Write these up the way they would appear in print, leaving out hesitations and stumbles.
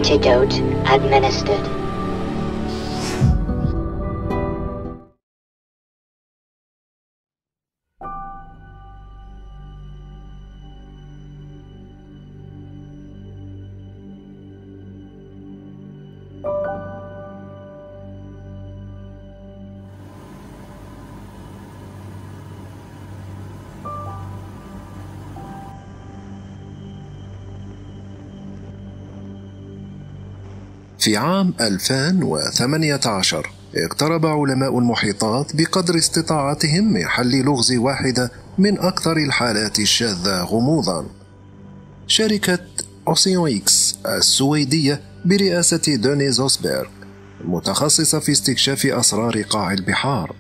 Antidote administered. في عام 2018 اقترب علماء المحيطات بقدر استطاعتهم من حل لغز واحدة من أكثر الحالات الشاذة غموضاً. شركة أوسيون إكس السويدية برئاسة دوني زوسبيرغ متخصصة في استكشاف أسرار قاع البحار،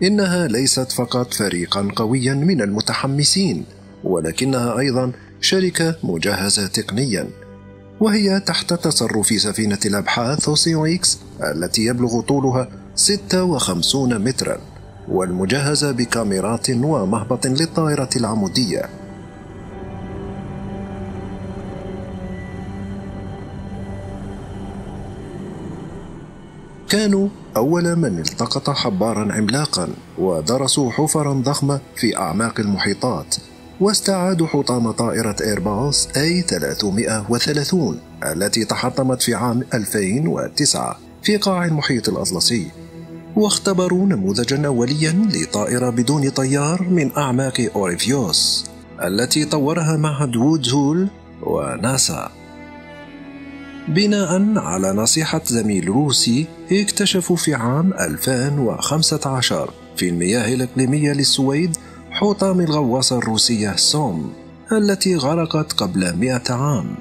إنها ليست فقط فريقاً قوياً من المتحمسين، ولكنها أيضاً شركة مجهزة تقنياً، وهي تحت تصرف سفينة الأبحاث أوسيون إكس التي يبلغ طولها 56 مترا والمجهزة بكاميرات ومهبط للطائرة العمودية. كانوا أول من التقط حبارا عملاقا ودرسوا حفرا ضخمة في أعماق المحيطات، واستعادوا حطام طائرة إيرباص A330 التي تحطمت في عام 2009 في قاع المحيط الأطلسي، واختبروا نموذجا أوليا لطائرة بدون طيار من أعماق أوريفيوس التي طورها معهد وودز هول وناسا. بناء على نصيحة زميل روسي، اكتشفوا في عام 2015 في المياه الإقليمية للسويد حطام الغواصة الروسية سوم التي غرقت قبل 100 عام.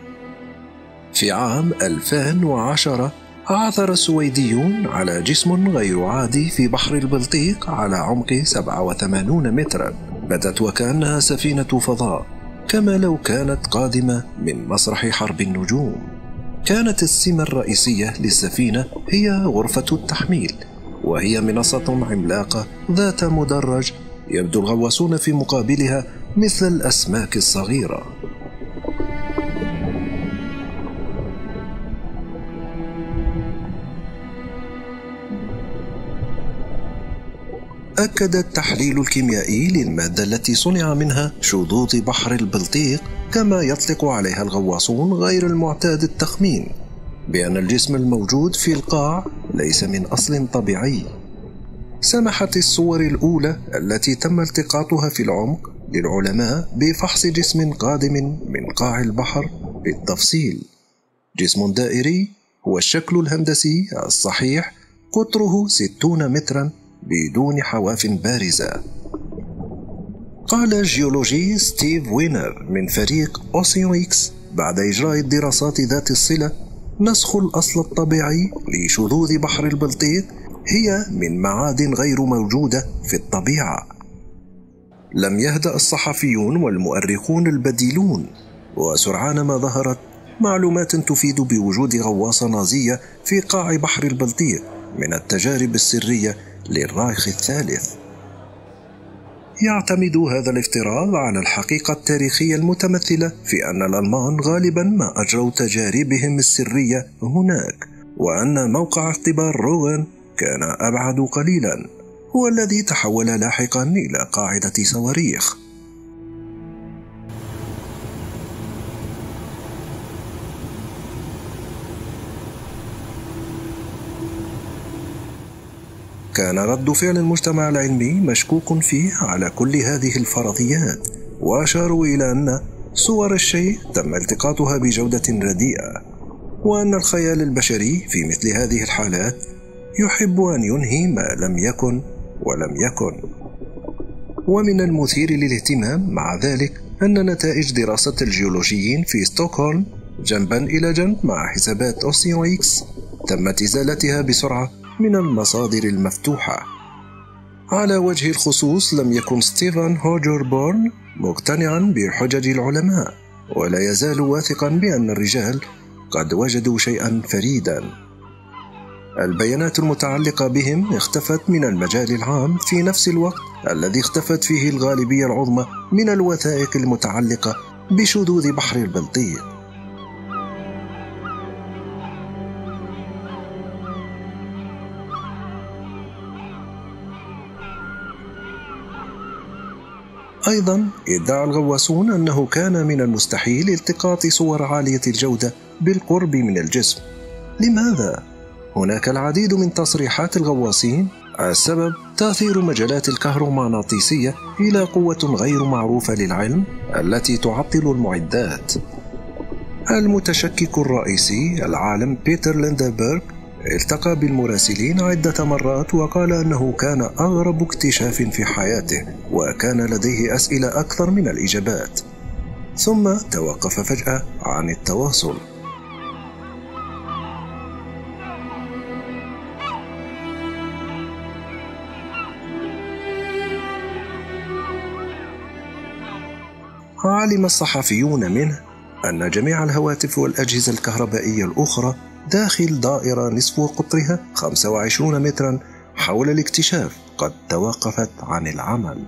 في عام 2010 عثر السويديون على جسم غير عادي في بحر البلطيق على عمق 87 مترا، بدت وكأنها سفينة فضاء، كما لو كانت قادمة من مسرح حرب النجوم. كانت السمة الرئيسية للسفينة هي غرفة التحميل، وهي منصة عملاقة ذات مدرج يبدو الغواصون في مقابلها مثل الأسماك الصغيرة. أكد التحليل الكيميائي للمادة التي صنع منها شذوذ بحر البلطيق، كما يطلق عليها الغواصون غير المعتاد التخمين، بأن الجسم الموجود في القاع ليس من أصل طبيعي. سمحت الصور الأولى التي تم التقاطها في العمق للعلماء بفحص جسم قادم من قاع البحر بالتفصيل. جسم دائري هو الشكل الهندسي الصحيح، قطره 60 مترا بدون حواف بارزة. قال الجيولوجي ستيف وينر من فريق أوسيون إكس بعد إجراء الدراسات ذات الصلة: نسخ الأصل الطبيعي لشذوذ بحر البلطيق هي من معادن غير موجودة في الطبيعة. لم يهدأ الصحفيون والمؤرخون البديلون، وسرعان ما ظهرت معلومات تفيد بوجود غواصة نازية في قاع بحر البلطيق من التجارب السرية للرايخ الثالث. يعتمد هذا الافتراض على الحقيقة التاريخية المتمثلة في أن الألمان غالبا ما أجروا تجاربهم السرية هناك، وأن موقع اختبار روغن كان أبعد قليلا، هو الذي تحول لاحقا إلى قاعدة صواريخ. كان رد فعل المجتمع العلمي مشكوك فيه على كل هذه الفرضيات، وأشاروا إلى أن صور الشيء تم التقاطها بجودة رديئة، وأن الخيال البشري في مثل هذه الحالات يحب أن ينهي ما لم يكن ولم يكن. ومن المثير للاهتمام مع ذلك أن نتائج دراسة الجيولوجيين في ستوكهولم جنبا إلى جنب مع حسابات أوسيون إكس تمت إزالتها بسرعة من المصادر المفتوحة. على وجه الخصوص لم يكن ستيفان هوجربورن مقتنعا بحجج العلماء، ولا يزال واثقا بأن الرجال قد وجدوا شيئا فريدا. البيانات المتعلقة بهم اختفت من المجال العام في نفس الوقت الذي اختفت فيه الغالبية العظمى من الوثائق المتعلقة بشذوذ بحر البلطيق. أيضا ادعى الغواصون أنه كان من المستحيل التقاط صور عالية الجودة بالقرب من الجسم. لماذا؟ هناك العديد من تصريحات الغواصين. السبب تأثير مجالات الكهرومغناطيسية إلى قوة غير معروفة للعلم التي تعطل المعدات. المتشكك الرئيسي العالم بيتر ليندبرغ التقى بالمراسلين عدة مرات وقال أنه كان أغرب اكتشاف في حياته وكان لديه أسئلة أكثر من الإجابات، ثم توقف فجأة عن التواصل. علم الصحفيون منه أن جميع الهواتف والأجهزة الكهربائية الأخرى داخل دائرة نصف قطرها 25 مترا حول الاكتشاف قد توقفت عن العمل.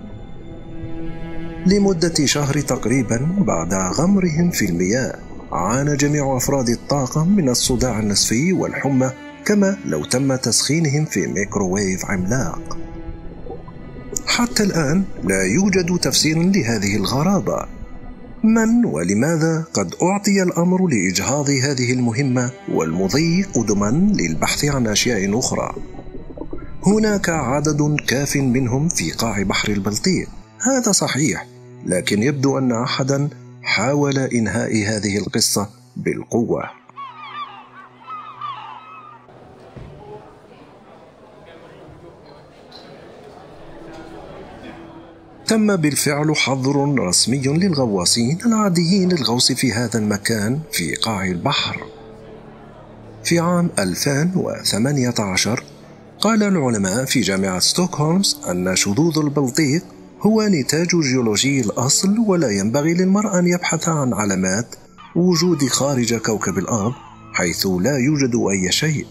لمدة شهر تقريبا بعد غمرهم في المياه، عانى جميع أفراد الطاقم من الصداع النصفي والحمى كما لو تم تسخينهم في ميكروويف عملاق. حتى الآن لا يوجد تفسير لهذه الغرابة. من ولماذا قد أعطي الأمر لإجهاض هذه المهمة والمضي قدما للبحث عن أشياء أخرى؟ هناك عدد كاف منهم في قاع بحر البلطيق، هذا صحيح، لكن يبدو أن أحدا حاول إنهاء هذه القصة بالقوة. تم بالفعل حظر رسمي للغواصين العاديين للغوص في هذا المكان في قاع البحر. في عام 2018 قال العلماء في جامعة ستوكهولمز أن شذوذ البلطيق هو نتاج جيولوجي الأصل، ولا ينبغي للمرء أن يبحث عن علامات وجود خارج كوكب الأرض حيث لا يوجد أي شيء.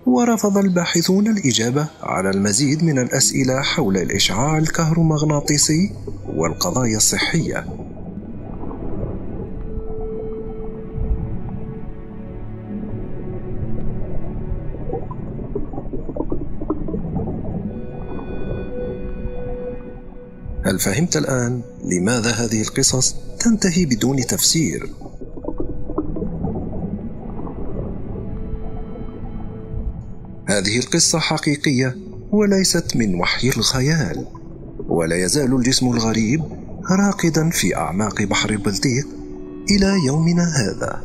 ورفض الباحثون الإجابة على المزيد من الأسئلة حول الإشعاع الكهرومغناطيسي والقضايا الصحية. هل فهمت الآن لماذا هذه القصص تنتهي بدون تفسير؟ هذه القصة حقيقية وليست من وحي الخيال، ولا يزال الجسم الغريب راقدا في أعماق بحر البلطيق إلى يومنا هذا.